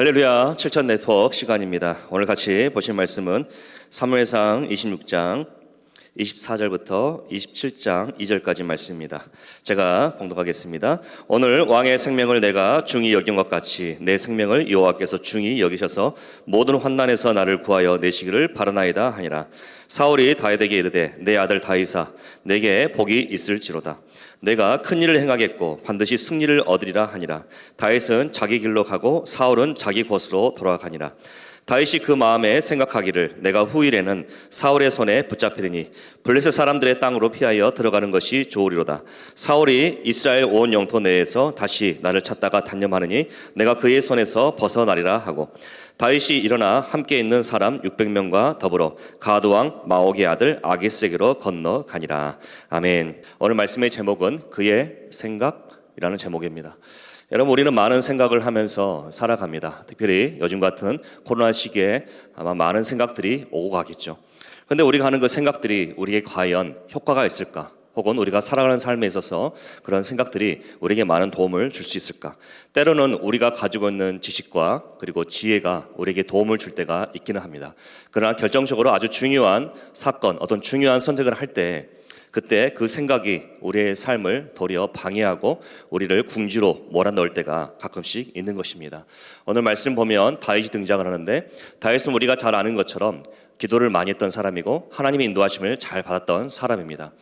할렐루야 7천 네트워크 시간입니다. 오늘 같이 보실 말씀은 사무엘상 26장 24절부터 27장 2절까지 말씀입니다. 제가 봉독하겠습니다. 오늘 왕의 생명을 내가 중히 여긴 것 같이 내 생명을 여호와께서 중히 여기셔서 모든 환난에서 나를 구하여 내시기를 바라나이다 하니라. 사울이 다윗에게 이르되 내 아들 다윗아 내게 복이 있을지로다. 내가 큰 일을 행하겠고 반드시 승리를 얻으리라 하니라. 다윗은 자기 길로 가고 사울은 자기 곳으로 돌아가니라. 다윗이 그 마음에 생각하기를 내가 후일에는 사울의 손에 붙잡히리니 블레셋 사람들의 땅으로 피하여 들어가는 것이 좋으리로다. 사울이 이스라엘 온 영토 내에서 다시 나를 찾다가 단념하느니 내가 그의 손에서 벗어나리라 하고, 다윗이 일어나 함께 있는 사람 600명과 더불어 가드 왕 마옥의 아들 아기스에게로 건너가니라. 아멘. 오늘 말씀의 제목은 그의 생각이라는 제목입니다. 여러분, 우리는 많은 생각을 하면서 살아갑니다. 특별히 요즘 같은 코로나 시기에 아마 많은 생각들이 오고 가겠죠. 그런데 우리가 하는 그 생각들이 우리에게 과연 효과가 있을까? 혹은 우리가 살아가는 삶에 있어서 그런 생각들이 우리에게 많은 도움을 줄 수 있을까? 때로는 우리가 가지고 있는 지식과 그리고 지혜가 우리에게 도움을 줄 때가 있기는 합니다. 그러나 결정적으로 아주 중요한 사건, 어떤 중요한 선택을 할 때 그때 그 생각이 우리의 삶을 도리어 방해하고 우리를 궁지로 몰아넣을 때가 가끔씩 있는 것입니다. 오늘 말씀 보면 다윗이 등장을 하는데, 다윗은 우리가 잘 아는 것처럼 기도를 많이 했던 사람이고 하나님의 인도하심을 잘 받았던 사람입니다.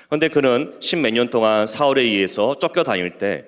그런데 그는 십몇 년 동안 사울에 의해서 쫓겨다닐 때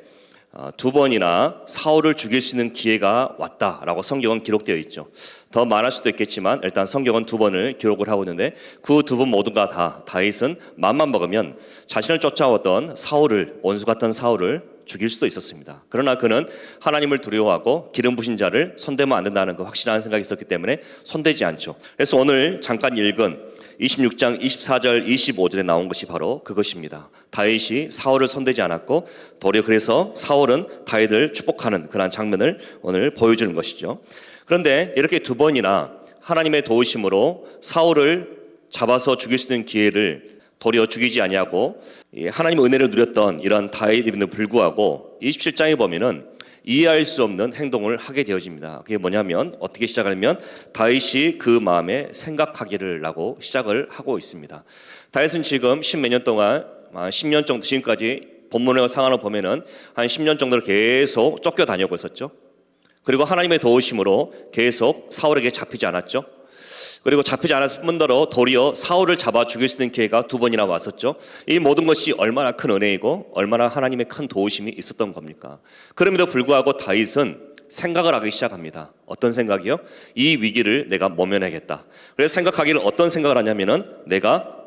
두 번이나 사울을 죽일 수 있는 기회가 왔다라고 성경은 기록되어 있죠. 더 많을 수도 있겠지만 일단 성경은 두 번을 기록을 하고 있는데, 그 두 번 모두가 다 다윗은 맘만 먹으면 자신을 쫓아왔던 사울을, 원수 같은 사울을 죽일 수도 있었습니다. 그러나 그는 하나님을 두려워하고 기름 부신 자를 손대면 안 된다는 그 확실한 생각이 있었기 때문에 손대지 않죠. 그래서 오늘 잠깐 읽은 26장 24절 25절에 나온 것이 바로 그것입니다. 다윗이 사울을 손대지 않았고 도리어 그래서 사울은 다윗을 축복하는 그런 장면을 오늘 보여주는 것이죠. 그런데 이렇게 두 번이나 하나님의 도우심으로 사울을 잡아서 죽일 수 있는 기회를 도리어 죽이지 아니하고 하나님의 은혜를 누렸던 이런 다윗임에도 불구하고 27장에 보면은 이해할 수 없는 행동을 하게 되어집니다. 그게 뭐냐면, 어떻게 시작하면 다윗이 그 마음에 생각하기를 라고 시작을 하고 있습니다. 다윗은 지금 십몇 년 동안 10년 정도, 지금까지 본문의 상황을 보면은 한 10년 정도를 계속 쫓겨다니고 있었죠. 그리고 하나님의 도우심으로 계속 사울에게 잡히지 않았죠. 그리고 잡히지 않았을 뿐더러 도리어 사울을 잡아 죽일 수 있는 기회가 두 번이나 왔었죠. 이 모든 것이 얼마나 큰 은혜이고 얼마나 하나님의 큰 도우심이 있었던 겁니까? 그럼에도 불구하고 다윗은 생각을 하기 시작합니다. 어떤 생각이요? 이 위기를 내가 모면하겠다. 그래서 생각하기를 어떤 생각을 하냐면은 내가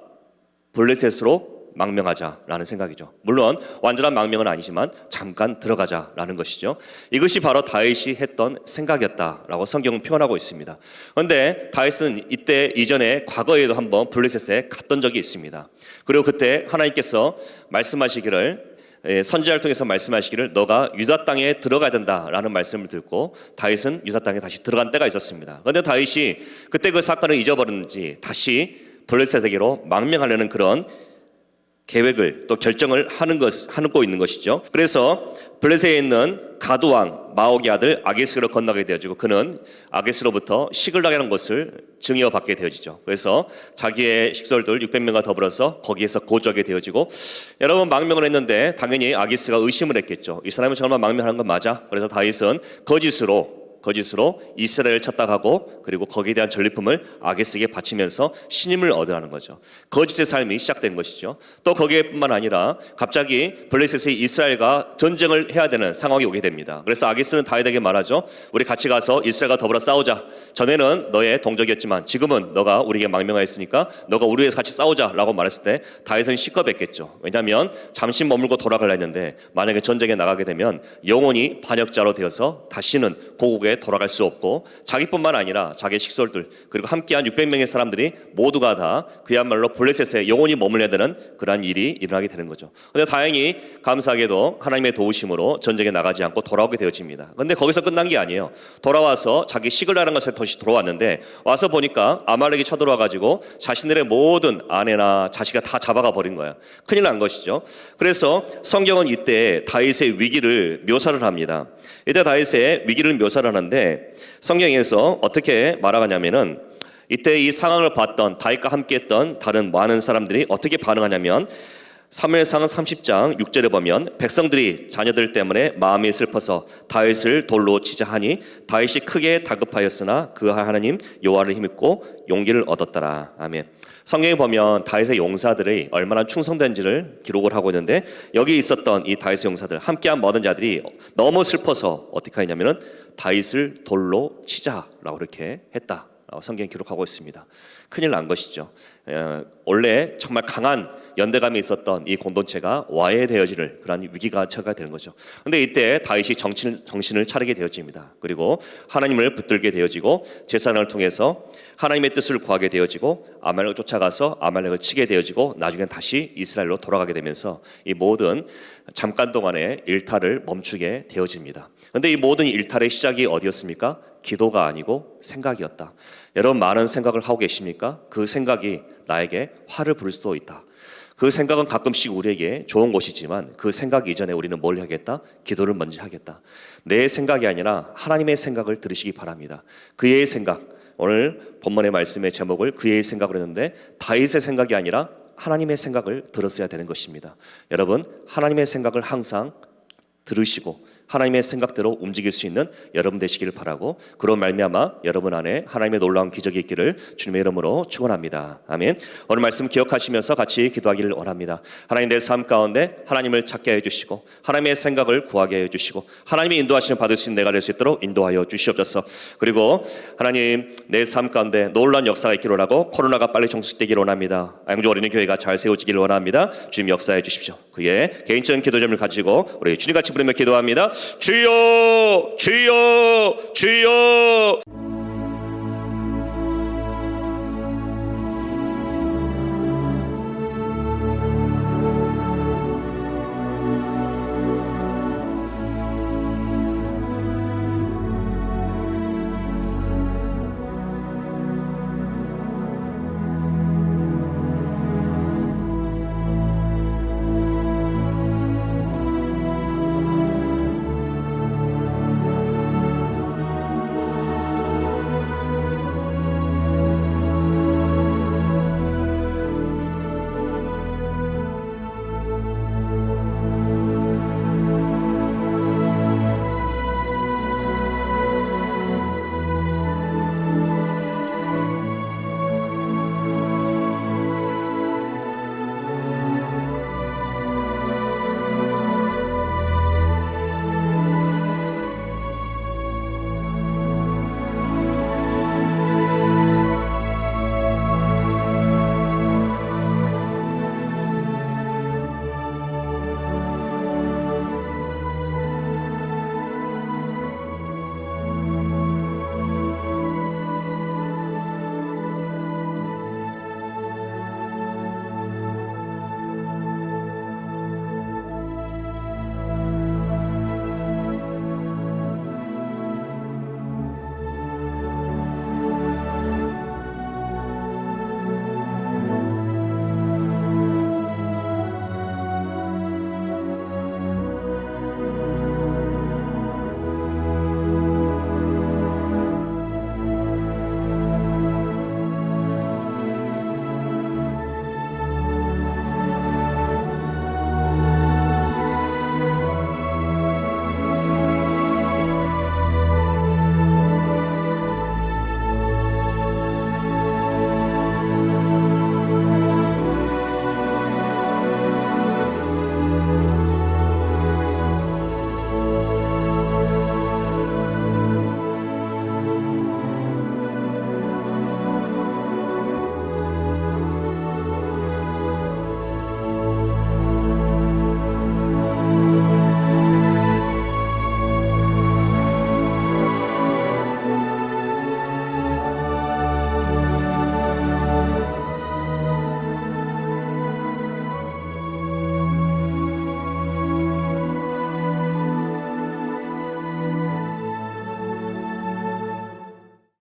블레셋으로 망명하자라는 생각이죠. 물론 완전한 망명은 아니지만 잠깐 들어가자라는 것이죠. 이것이 바로 다윗이 했던 생각이었다라고 성경은 표현하고 있습니다. 그런데 다윗은 이때 이전에 과거에도 한번 블레셋에 갔던 적이 있습니다. 그리고 그때 하나님께서 말씀하시기를, 선지자를 통해서 말씀하시기를 너가 유다 땅에 들어가야 된다라는 말씀을 듣고 다윗은 유다 땅에 다시 들어간 때가 있었습니다. 그런데 다윗이 그때 그 사건을 잊어버렸는지 다시 블레셋에게로 망명하려는 그런 계획을 또 결정을 하고 있는 것이죠. 그래서 블레셋에 있는 가드 왕 마옥의 아들 아기스로 건너게 되어지고, 그는 아기스로부터 시글락이라는 것을 증여받게 되어지죠. 그래서 자기의 식솔들 600명과 더불어서 거기에서 거주하게 되어지고, 여러분 망명을 했는데 당연히 아기스가 의심을 했겠죠. 이 사람은 정말 망명하는 건 맞아? 그래서 다윗은 거짓으로 이스라엘을 찾다가고, 그리고 거기에 대한 전리품을 아기스에게 바치면서 신임을 얻으라는 거죠. 거짓의 삶이 시작된 것이죠. 또 거기에뿐만 아니라 갑자기 블레셋이 이스라엘과 전쟁을 해야 되는 상황이 오게 됩니다. 그래서 아기스는 다윗에게 말하죠. 우리 같이 가서 이스라엘과 더불어 싸우자. 전에는 너의 동족이었지만 지금은 너가 우리에게 망명하였으니까 너가 우리 위해서 같이 싸우자라고 말했을 때 다윗은 시겁했겠죠. 왜냐하면 잠시 머물고 돌아가려 했는데 만약에 전쟁에 나가게 되면 영원히 반역자로 되어서 다시는 고국에 돌아갈 수 없고, 자기뿐만 아니라 자기의 식솔들 그리고 함께한 600명의 사람들이 모두가 다 그야말로 블레셋에 영원히 머물러야 되는 그러한 일이 일어나게 되는 거죠. 그런데 다행히 감사하게도 하나님의 도우심으로 전쟁에 나가지 않고 돌아오게 되어집니다. 그런데 거기서 끝난 게 아니에요. 돌아와서 자기 시글라는 것에 다시 돌아왔는데, 와서 보니까 아말렉이 쳐들어와가지고 자신들의 모든 아내나 자식을 다 잡아가 버린 거예요. 큰일 난 것이죠. 그래서 성경은 이때 다윗의 위기를 묘사를 합니다. 이때 다윗의 위기를 묘사를 하는데, 한데 성경에서 어떻게 말하냐면은 이때 이 상황을 봤던 다윗과 함께했던 다른 많은 사람들이 어떻게 반응하냐면 사무엘상 30장 6절에 보면 백성들이 자녀들 때문에 마음이 슬퍼서 다윗을 돌로 치자 하니 다윗이 크게 다급하였으나 그 하나님 여호와를 힘입고 용기를 얻었더라. 아멘. 성경에 보면 다윗의 용사들이 얼마나 충성된지를 기록을 하고 있는데 여기 있었던 이 다윗의 용사들 함께한 모든 자들이 너무 슬퍼서 어떻게 하냐면은 다윗을 돌로 치자라고 이렇게 했다. 성경에 기록하고 있습니다. 큰일 난 것이죠. 원래 정말 강한 연대감이 있었던 이 공동체가 와해되어지는 그런 위기가 처하게 되는 거죠. 그런데 이때 다윗이 정신을 차리게 되어집니다. 그리고 하나님을 붙들게 되어지고 제사장을 통해서 하나님의 뜻을 구하게 되어지고 아말렉을 쫓아가서 아말렉을 치게 되어지고 나중엔 다시 이스라엘로 돌아가게 되면서 이 모든 잠깐 동안의 일탈을 멈추게 되어집니다. 그런데 이 모든 일탈의 시작이 어디였습니까? 기도가 아니고 생각이었다. 여러분 많은 생각을 하고 계십니까? 그 생각이 나에게 화를 부를 수도 있다. 그 생각은 가끔씩 우리에게 좋은 것이지만 그 생각 이전에 우리는 뭘 하겠다? 기도를 먼저 하겠다. 내 생각이 아니라 하나님의 생각을 들으시기 바랍니다. 그의 생각, 오늘 본문의 말씀의 제목을 그의 생각으로 했는데 다윗의 생각이 아니라 하나님의 생각을 들었어야 되는 것입니다. 여러분 하나님의 생각을 항상 들으시고 하나님의 생각대로 움직일 수 있는 여러분 되시기를 바라고 그런 말미암아 여러분 안에 하나님의 놀라운 기적이 있기를 주님의 이름으로 축원합니다. 아멘. 오늘 말씀 기억하시면서 같이 기도하기를 원합니다. 하나님 내 삶 가운데 하나님을 찾게 해주시고 하나님의 생각을 구하게 해주시고 하나님의 인도하시는 받을 수 있는 내가 될 수 있도록 인도하여 주시옵소서. 그리고 하나님 내 삶 가운데 놀라운 역사가 있기를 원하고 코로나가 빨리 종식되기를 원합니다. 양주 어린이 교회가 잘 세워지기를 원합니다. 주님 역사해 주십시오. 그의 개인적인 기도점을 가지고 우리 주님같이 부르며 기도합니다. 주여 주여 주여.